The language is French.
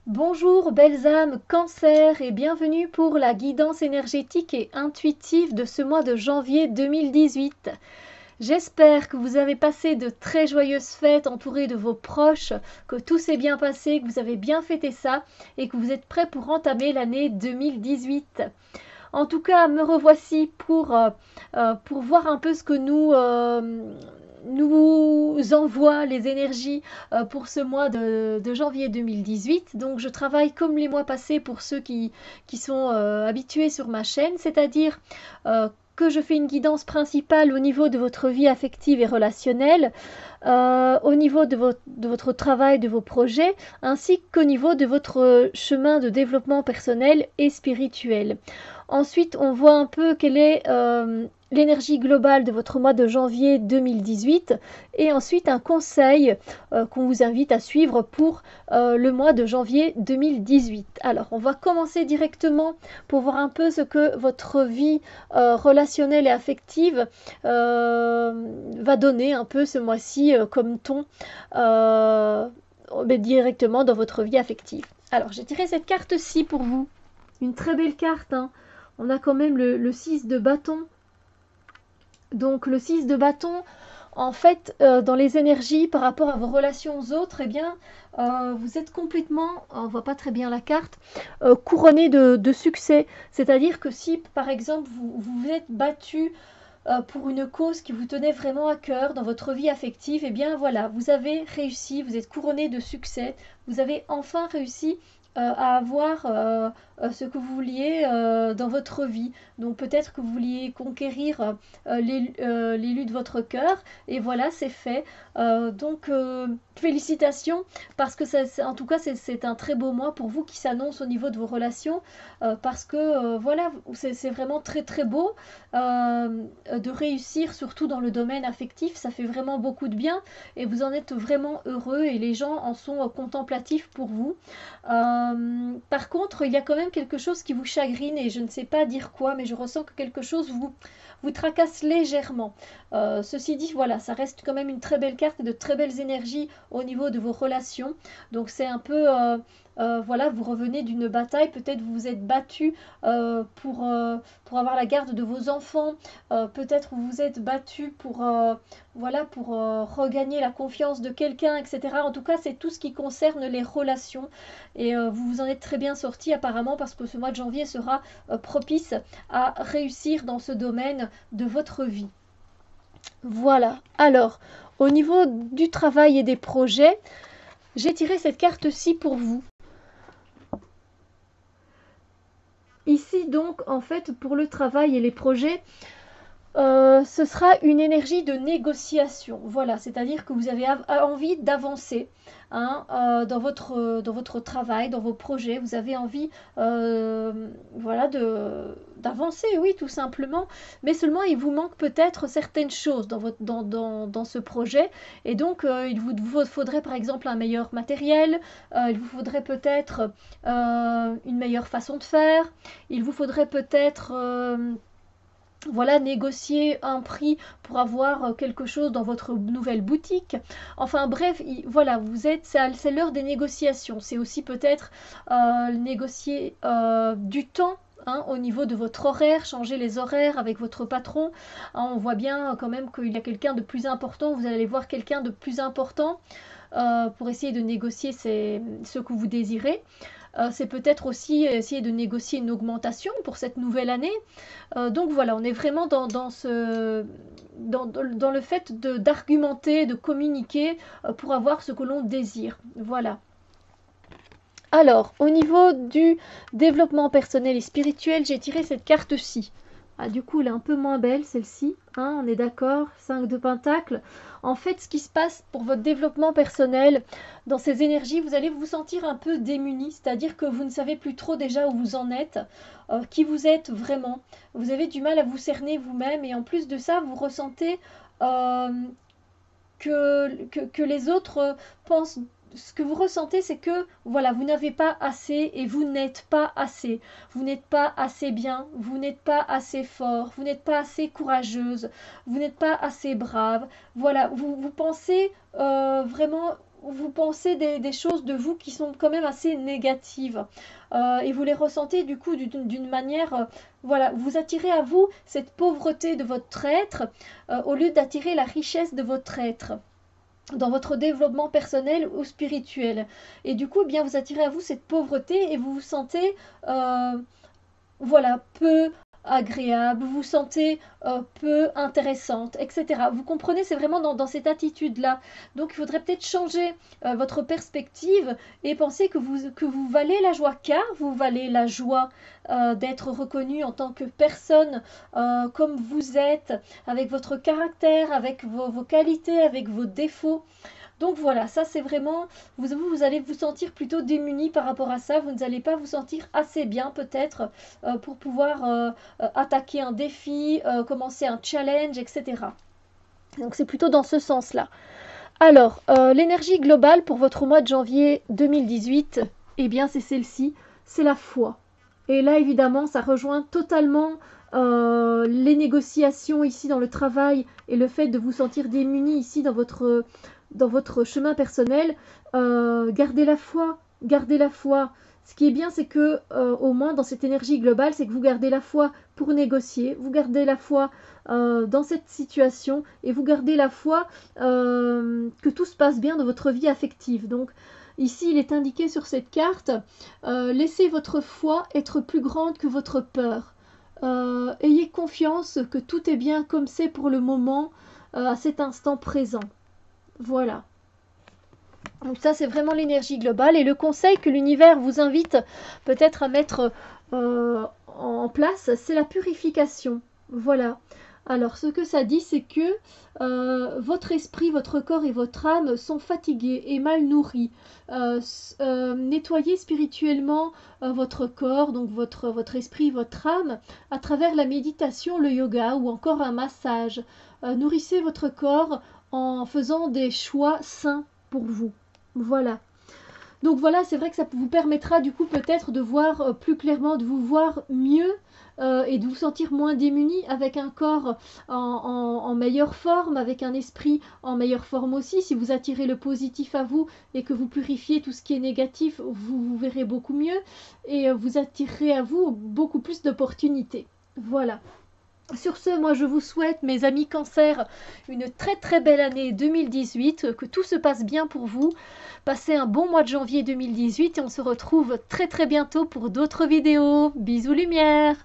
Bonjour belles âmes Cancer et bienvenue pour la guidance énergétique et intuitive de ce mois de janvier 2018. J'espère que vous avez passé de très joyeuses fêtes entourées de vos proches, que tout s'est bien passé, que vous avez bien fêté ça et que vous êtes prêts pour entamer l'année 2018. En tout cas, me revoici pour voir un peu ce que nous envoient les énergies pour ce mois de janvier 2018. Donc je travaille comme les mois passés pour ceux qui sont habitués sur ma chaîne, c'est-à-dire que je fais une guidance principale au niveau de votre vie affective et relationnelle, au niveau de votre travail, de vos projets, ainsi qu'au niveau de votre chemin de développement personnel et spirituel. Ensuite, on voit un peu quelle est l'énergie globale de votre mois de janvier 2018 et ensuite un conseil qu'on vous invite à suivre pour le mois de janvier 2018. Alors, on va commencer directement pour voir un peu ce que votre vie relationnelle et affective va donner un peu ce mois-ci comme ton directement dans votre vie affective. Alors, j'ai tiré cette carte-ci pour vous. Une très belle carte, hein. On a quand même le 6 de bâton. Donc le 6 de bâton, en fait, dans les énergies par rapport à vos relations aux autres, eh bien, vous êtes complètement, on ne voit pas très bien la carte, couronné de succès. C'est-à-dire que si, par exemple, vous êtes battu pour une cause qui vous tenait vraiment à cœur dans votre vie affective, eh bien voilà, vous avez réussi, vous êtes couronné de succès, vous avez enfin réussi à avoir ce que vous vouliez dans votre vie. Donc peut-être que vous vouliez conquérir l'élu de votre cœur et voilà, c'est fait. Donc félicitations parce que en tout cas c'est un très beau mois pour vous qui s'annonce au niveau de vos relations parce que voilà, c'est vraiment très très beau de réussir surtout dans le domaine affectif, ça fait vraiment beaucoup de bien et vous en êtes vraiment heureux et les gens en sont contemplatifs pour vous. Par contre, il y a quand même quelque chose qui vous chagrine et je ne sais pas dire quoi, mais je ressens que quelque chose vous tracasse légèrement. Ceci dit, voilà, ça reste quand même une très belle carte et de très belles énergies au niveau de vos relations. Donc c'est un peu, voilà, vous revenez d'une bataille, peut-être vous vous êtes battu pour avoir la garde de vos enfants, peut-être vous vous êtes battu voilà, pour regagner la confiance de quelqu'un, etc. En tout cas, c'est tout ce qui concerne les relations. Et vous vous en êtes très bien sorti apparemment parce que ce mois de janvier sera propice à réussir dans ce domaine de votre vie. Voilà. Alors, au niveau du travail et des projets, j'ai tiré cette carte-ci pour vous. Ici donc, en fait, pour le travail et les projets, ce sera une énergie de négociation. Voilà, c'est-à-dire que vous avez envie d'avancer hein, dans votre travail, dans vos projets. Vous avez envie voilà, d'avancer, oui, tout simplement. Mais seulement, il vous manque peut-être certaines choses dans ce projet. Et donc, il vous faudrait par exemple un meilleur matériel. Il vous faudrait peut-être une meilleure façon de faire. Il vous faudrait peut-être voilà, négocier un prix pour avoir quelque chose dans votre nouvelle boutique. Enfin bref, voilà, c'est l'heure des négociations. C'est aussi peut-être négocier du temps. Hein, au niveau de votre horaire, changer les horaires avec votre patron. Hein, on voit bien quand même qu'il y a quelqu'un de plus important. Vous allez voir quelqu'un de plus important pour essayer de négocier ce que vous désirez. C'est peut-être aussi essayer de négocier une augmentation pour cette nouvelle année. Donc voilà, on est vraiment dans le fait d'argumenter, de communiquer pour avoir ce que l'on désire. Voilà. Alors, au niveau du développement personnel et spirituel, j'ai tiré cette carte-ci. Ah, du coup, elle est un peu moins belle, celle-ci. Hein, on est d'accord, 5 de Pentacles. En fait, ce qui se passe pour votre développement personnel, dans ces énergies, vous allez vous sentir un peu démuni, c'est-à-dire que vous ne savez plus trop déjà où vous en êtes, qui vous êtes vraiment. Vous avez du mal à vous cerner vous-même et en plus de ça, vous ressentez euh, que les autres pensent ce que vous ressentez, c'est que voilà, vous n'avez pas assez et vous n'êtes pas assez. Vous n'êtes pas assez bien, vous n'êtes pas assez fort, vous n'êtes pas assez courageuse, vous n'êtes pas assez brave. Voilà, vous pensez vraiment vous pensez des choses de vous qui sont quand même assez négatives. Et vous les ressentez du coup d'une manière, voilà, vous attirez à vous cette pauvreté de votre être au lieu d'attirer la richesse de votre être dans votre développement personnel ou spirituel. Et du coup, eh bien, vous attirez à vous cette pauvreté et vous vous sentez, voilà, peu agréable, vous vous sentez peu intéressante, etc. Vous comprenez, c'est vraiment dans cette attitude-là. Donc il faudrait peut-être changer votre perspective et penser que vous valez la joie, car vous valez la joie d'être reconnu en tant que personne comme vous êtes, avec votre caractère, avec vos qualités, avec vos défauts. Donc voilà, ça c'est vraiment, vous allez vous sentir plutôt démuni par rapport à ça, vous n'allez pas vous sentir assez bien peut-être pour pouvoir attaquer un défi, commencer un challenge, etc. Donc c'est plutôt dans ce sens-là. Alors, l'énergie globale pour votre mois de janvier 2018, eh bien c'est celle-ci, c'est la foi. Et là évidemment ça rejoint totalement les négociations ici dans le travail et le fait de vous sentir démuni ici dans votre chemin personnel. Gardez la foi, gardez la foi. Ce qui est bien, c'est que au moins dans cette énergie globale, c'est que vous gardez la foi pour négocier, vous gardez la foi dans cette situation et vous gardez la foi que tout se passe bien dans votre vie affective. Donc ici, il est indiqué sur cette carte, laissez votre foi être plus grande que votre peur. Ayez confiance que tout est bien comme c'est pour le moment, à cet instant présent. Voilà. Donc ça, c'est vraiment l'énergie globale. Et le conseil que l'univers vous invite peut-être à mettre en place, c'est la purification. Voilà. Alors, ce que ça dit, c'est que votre esprit, votre corps et votre âme sont fatigués et mal nourris. Nettoyez spirituellement votre corps, donc votre esprit, votre âme, à travers la méditation, le yoga ou encore un massage. Nourrissez votre corps en faisant des choix sains pour vous. Voilà. Donc voilà, c'est vrai que ça vous permettra du coup peut-être de voir plus clairement, de vous voir mieux et de vous sentir moins démuni avec un corps en meilleure forme, avec un esprit en meilleure forme aussi. Si vous attirez le positif à vous et que vous purifiez tout ce qui est négatif, vous verrez beaucoup mieux et vous attirerez à vous beaucoup plus d'opportunités. Voilà. Sur ce, moi je vous souhaite, mes amis Cancer, une très très belle année 2018, que tout se passe bien pour vous. Passez un bon mois de janvier 2018 et on se retrouve très très bientôt pour d'autres vidéos. Bisous lumière!